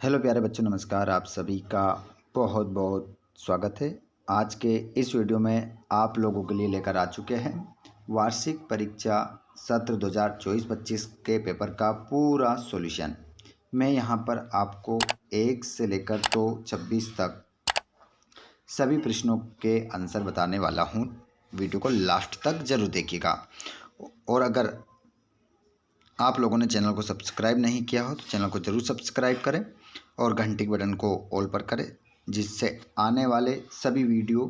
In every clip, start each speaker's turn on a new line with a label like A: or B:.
A: Hello प्यारे बच्चों, नमस्कार। आप सभी का बहुत बहुत स्वागत है। आज के इस वीडियो में आप लोगों के लिए लेकर आ चुके हैं वार्षिक परीक्षा सत्र 2024-25 के पेपर का पूरा सॉल्यूशन। मैं यहां पर आपको 1 से लेकर तो 26 तक सभी प्रश्नों के आंसर बताने वाला हूं। वीडियो को लास्ट तक ज़रूर देखिएगा। और अगर आप लोगों ने चैनल को सब्सक्राइब नहीं किया हो तो चैनल को ज़रूर सब्सक्राइब करें और घंटी के बटन को ऑल पर करें, जिससे आने वाले सभी वीडियो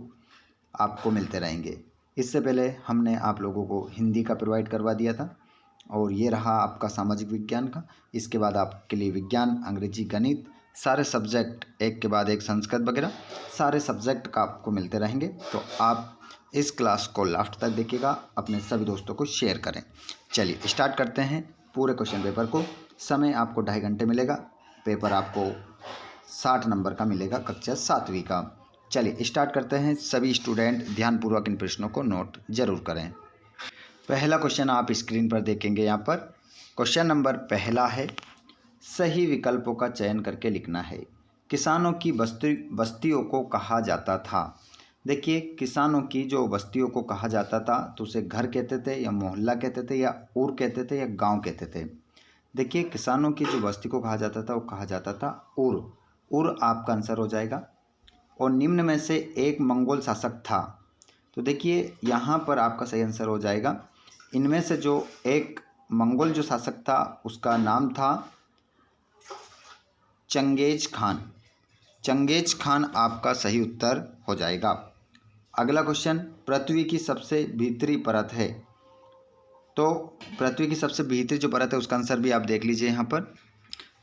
A: आपको मिलते रहेंगे। इससे पहले हमने आप लोगों को हिंदी का प्रोवाइड करवा दिया था और ये रहा आपका सामाजिक विज्ञान का। इसके बाद आपके लिए विज्ञान, अंग्रेजी, गणित, सारे सब्जेक्ट एक के बाद एक, संस्कृत वगैरह सारे सब्जेक्ट का आपको मिलते रहेंगे। तो आप इस क्लास को लास्ट तक देखिएगा, अपने सभी दोस्तों को शेयर करें। चलिए स्टार्ट करते हैं पूरे क्वेश्चन पेपर को। समय आपको 2.5 घंटे मिलेगा। पेपर आपको 60 नंबर का मिलेगा, कक्षा 7वीं का। चलिए स्टार्ट करते हैं। सभी स्टूडेंट ध्यानपूर्वक इन प्रश्नों को नोट जरूर करें। पहला क्वेश्चन आप स्क्रीन पर देखेंगे। यहाँ पर क्वेश्चन नंबर पहला है, सही विकल्पों का चयन करके लिखना है। किसानों की बस्तियों को कहा जाता था। देखिए, किसानों की जो बस्तियों को कहा जाता था तो उसे घर कहते थे या मोहल्ला कहते थे या उर कहते थे या गांव कहते थे। देखिए, किसानों की जो बस्ती को कहा जाता था वो कहा जाता था उर। उर आपका आंसर हो जाएगा। और निम्न में से एक मंगोल शासक था। तो देखिए यहाँ पर आपका सही आंसर हो जाएगा। इनमें से जो एक मंगोल जो शासक था उसका नाम था चंगेज खान। चंगेज खान आपका सही उत्तर हो जाएगा। अगला क्वेश्चन, पृथ्वी की सबसे भीतरी परत है। तो पृथ्वी की सबसे भीतरी जो परत है उसका आंसर भी आप देख लीजिए यहाँ पर।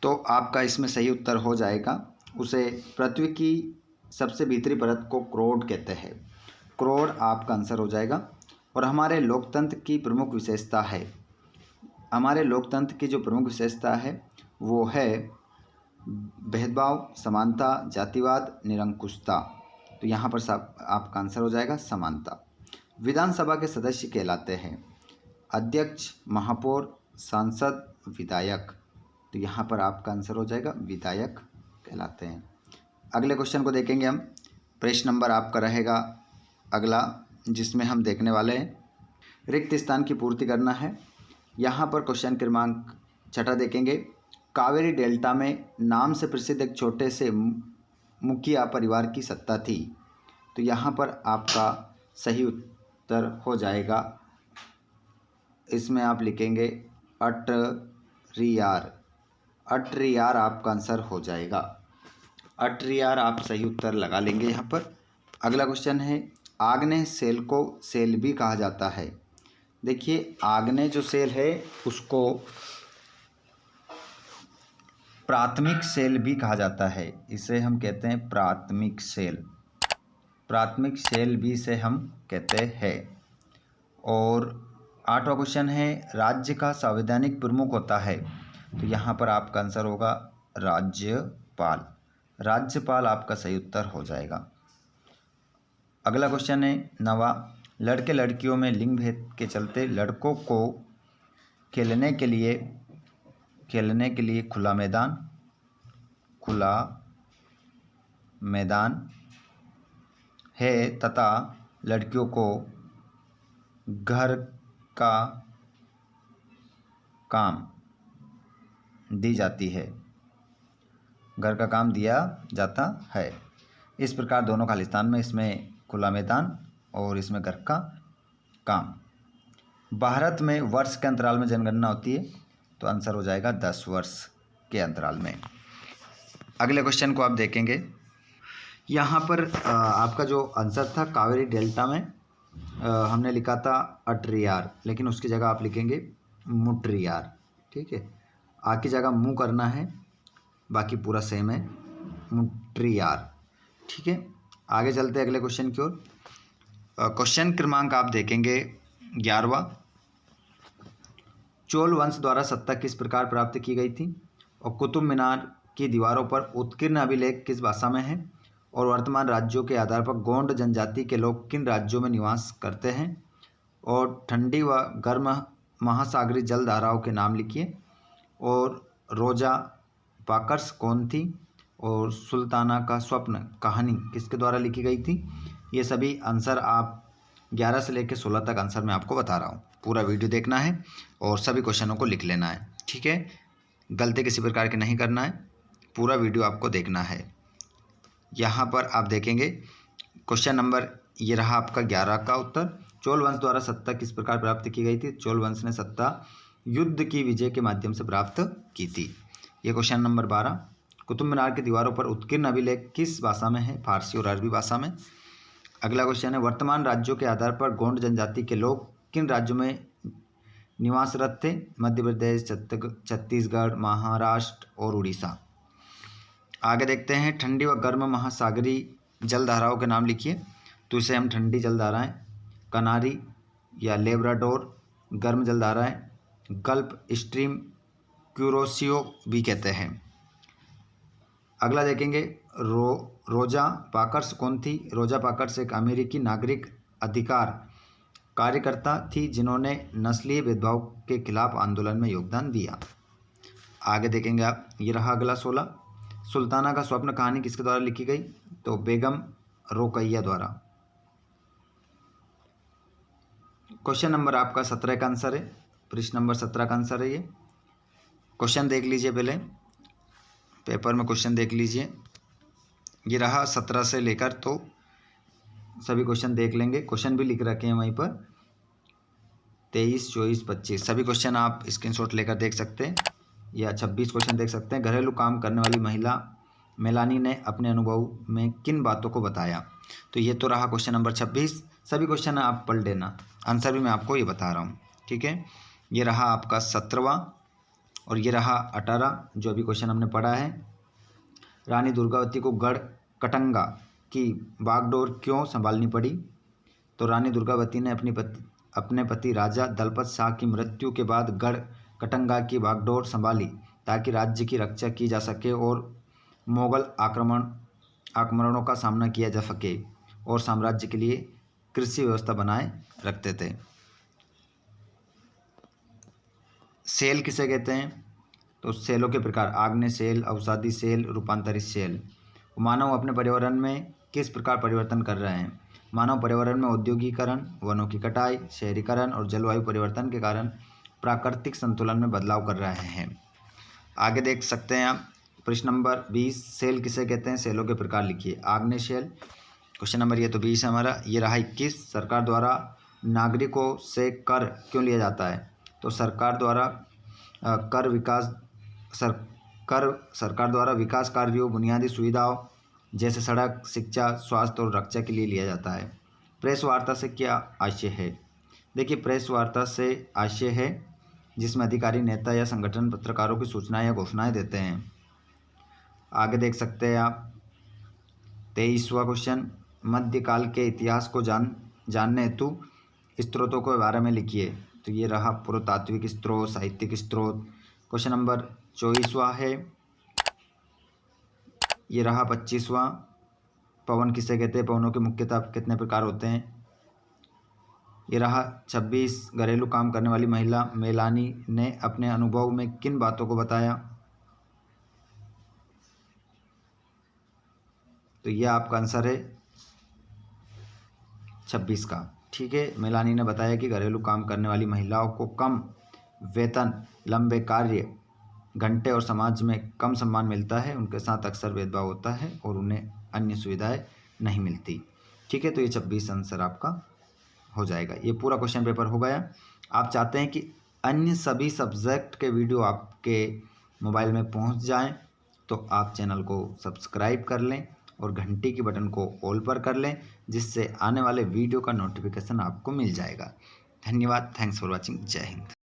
A: तो आपका इसमें सही उत्तर हो जाएगा। उसे पृथ्वी की सबसे भीतरी परत को क्रोड कहते हैं। क्रोड आपका आंसर हो जाएगा। और हमारे लोकतंत्र की प्रमुख विशेषता है, हमारे लोकतंत्र की जो प्रमुख विशेषता है वो है भेदभाव, समानता, जातिवाद, निरंकुशता। तो यहाँ पर सब आपका आंसर हो जाएगा समानता। विधानसभा के सदस्य कहलाते हैं अध्यक्ष, महापौर, सांसद, विधायक। तो यहाँ पर आपका आंसर हो जाएगा विधायक कहलाते हैं। अगले क्वेश्चन को देखेंगे हम। प्रश्न नंबर आपका रहेगा अगला, जिसमें हम देखने वाले हैं रिक्त स्थान की पूर्ति करना है। यहाँ पर क्वेश्चन क्रमांक 6 देखेंगे। कावेरी डेल्टा में नाम से प्रसिद्ध एक छोटे से मुखिया परिवार की सत्ता थी। तो यहाँ पर आपका सही उत्तर हो जाएगा। इसमें आप लिखेंगे अट्रियार। अट्रियार आपका आंसर हो जाएगा। अट्रियार आप सही उत्तर लगा लेंगे यहाँ पर। अगला क्वेश्चन है, आग्नेय सेल को सेल भी कहा जाता है। देखिए, आग्नेय जो सेल है उसको प्राथमिक सेल भी कहा जाता है। इसे हम कहते हैं प्राथमिक सेल। प्राथमिक सेल भी इसे हम कहते हैं। और 8वां क्वेश्चन है, राज्य का संवैधानिक प्रमुख होता है। तो यहाँ पर आपका आंसर होगा राज्यपाल। राज्यपाल आपका सही उत्तर हो जाएगा। अगला क्वेश्चन है 9वां, लड़के लड़कियों में लिंग भेद के चलते लड़कों को खेलने के लिए खुला मैदान है तथा लड़कियों को घर का काम दी जाती है, घर का काम दिया जाता है। इस प्रकार दोनों खालिस्तान में इसमें खुला मैदान और इसमें घर का काम। भारत में वर्ष के अंतराल में जनगणना होती है। तो आंसर हो जाएगा 10 वर्ष के अंतराल में। अगले क्वेश्चन को आप देखेंगे। यहाँ पर आपका जो आंसर था कावेरी डेल्टा में हमने लिखा था अट्रियार, लेकिन उसकी जगह आप लिखेंगे मुट्रियार। ठीक है, आ की जगह मुँह करना है, बाकी पूरा सेम है, मुट्रियार। ठीक है, आगे चलते हैं अगले क्वेश्चन की ओर। क्वेश्चन क्रमांक आप देखेंगे 11वां, चोल वंश द्वारा सत्ता किस प्रकार प्राप्त की गई थी और कुतुब मीनार की दीवारों पर उत्कीर्ण अभिलेख किस भाषा में है और वर्तमान राज्यों के आधार पर गोंड जनजाति के लोग किन राज्यों में निवास करते हैं और ठंडी व गर्म महासागरीय जल धाराओं के नाम लिखिए और रोजा पाकर्स कौन थी और सुल्ताना का स्वप्न कहानी किसके द्वारा लिखी गई थी। ये सभी आंसर आप 11 से लेकर 16 तक आंसर मैं आपको बता रहा हूँ। पूरा वीडियो देखना है और सभी क्वेश्चनों को लिख लेना है, ठीक है। गलती किसी प्रकार की नहीं करना है, पूरा वीडियो आपको देखना है। यहाँ पर आप देखेंगे क्वेश्चन नंबर, ये रहा आपका 11 का उत्तर। चोल वंश द्वारा सत्ता किस प्रकार प्राप्त की गई थी। चोल वंश ने सत्ता युद्ध की विजय के माध्यम से प्राप्त की थी। ये क्वेश्चन नंबर 12। कुतुब मीनार की दीवारों पर उत्कीर्ण अभिलेख किस भाषा में है। फारसी और अरबी भाषा में। अगला क्वेश्चन है, वर्तमान राज्यों के आधार पर गोंड जनजाति के लोग किन राज्यों में निवासरत थे। मध्य प्रदेश, छत्तीसगढ़, महाराष्ट्र और उड़ीसा। आगे देखते हैं, ठंडी व गर्म महासागरीय जल धाराओं के नाम लिखिए। तो इसे हम ठंडी जल धाराएं कनारी या लेब्राडोर, गर्म जल धाराएं गल्फ स्ट्रीम, क्यूरोसियो भी कहते हैं। अगला देखेंगे, रोजा पार्कर्स कौन थी। रोजा पार्कर्स एक अमेरिकी नागरिक अधिकार कार्यकर्ता थी जिन्होंने नस्लीय भेदभाव के खिलाफ आंदोलन में योगदान दिया। आगे देखेंगे आप, ये रहा अगला 16। सुल्ताना का स्वप्न कहानी किसके द्वारा लिखी गई। तो बेगम रोकैया द्वारा। क्वेश्चन नंबर आपका 17 का आंसर है, पृष्ठ नंबर 17 का आंसर है ये। क्वेश्चन देख लीजिए, पहले पेपर में क्वेश्चन देख लीजिए। ये रहा 17 से लेकर, तो सभी क्वेश्चन देख लेंगे। क्वेश्चन भी लिख रखे हैं वहीं पर, 23, 24, 25 सभी क्वेश्चन आप स्क्रीनशॉट लेकर देख सकते हैं, या 26 क्वेश्चन देख सकते हैं। घरेलू काम करने वाली महिला मेलानी ने अपने अनुभव में किन बातों को बताया। तो ये तो रहा क्वेश्चन नंबर 26। सभी क्वेश्चन आप पढ़ लेना, आंसर भी मैं आपको ये बता रहा हूँ, ठीक है। ये रहा आपका 17वां और ये रहा 18 जो अभी क्वेश्चन हमने पढ़ा है। रानी दुर्गावती को गढ़ कटंगा की बागडोर क्यों संभालनी पड़ी। तो रानी दुर्गावती ने अपने पति राजा दलपत शाह की मृत्यु के बाद गढ़ कटंगा की बागडोर संभाली ताकि राज्य की रक्षा की जा सके और मुगल आक्रमणों का सामना किया जा सके, और साम्राज्य के लिए कृषि व्यवस्था बनाए रखते थे। सेल किसे कहते हैं। तो सेलों के प्रकार, आग्नेय सेल, अवसादी सेल, रूपांतरित सेल। मानव अपने पर्यावरण में किस प्रकार परिवर्तन कर रहे हैं। मानव पर्यावरण में औद्योगिकरण, वनों की कटाई, शहरीकरण और जलवायु परिवर्तन के कारण प्राकृतिक संतुलन में बदलाव कर रहे हैं। आगे देख सकते हैं आप, प्रश्न नंबर 20। सेल किसे कहते हैं। सेलों के प्रकार लिखिए। आग्नेय सेल, क्वेश्चन नंबर ये तो 20 है हमारा। ये रहा 21। सरकार द्वारा नागरिकों से कर क्यों लिया जाता है। तो सरकार द्वारा सरकार द्वारा विकास कार्यों, बुनियादी सुविधाओं जैसे सड़क, शिक्षा, स्वास्थ्य और रक्षा के लिए लिया जाता है। प्रेस वार्ता से क्या आशय है। देखिए, प्रेस वार्ता से आशय है जिसमें अधिकारी, नेता या संगठन पत्रकारों की सूचनाएं या घोषणाएं देते हैं। आगे देख सकते हैं आप 23वां क्वेश्चन, मध्यकाल के इतिहास को जानने हेतु स्त्रोतों के बारे में लिखिए। तो ये रहा पुरातात्विक स्त्रोत, साहित्यिक स्त्रोत। क्वेश्चन नंबर 24वां है, ये रहा 25वां। पवन किसे कहते हैं। पवनों के मुख्यतः कितने प्रकार होते हैं। ये रहा 26। घरेलू काम करने वाली महिला मेलानी ने अपने अनुभव में किन बातों को बताया। तो यह आपका आंसर है 26 का, ठीक है। मेलानी ने बताया कि घरेलू काम करने वाली महिलाओं को कम वेतन, लंबे कार्य घंटे और समाज में कम सम्मान मिलता है। उनके साथ अक्सर भेदभाव होता है और उन्हें अन्य सुविधाएं नहीं मिलती, ठीक है। तो ये 26 आंसर आपका हो जाएगा। ये पूरा क्वेश्चन पेपर हो गया। आप चाहते हैं कि अन्य सभी सब्जेक्ट के वीडियो आपके मोबाइल में पहुंच जाएं, तो आप चैनल को सब्सक्राइब कर लें और घंटी की बटन को ऑल पर कर लें, जिससे आने वाले वीडियो का नोटिफिकेशन आपको मिल जाएगा। धन्यवाद। Thanks for watching. जय हिंद।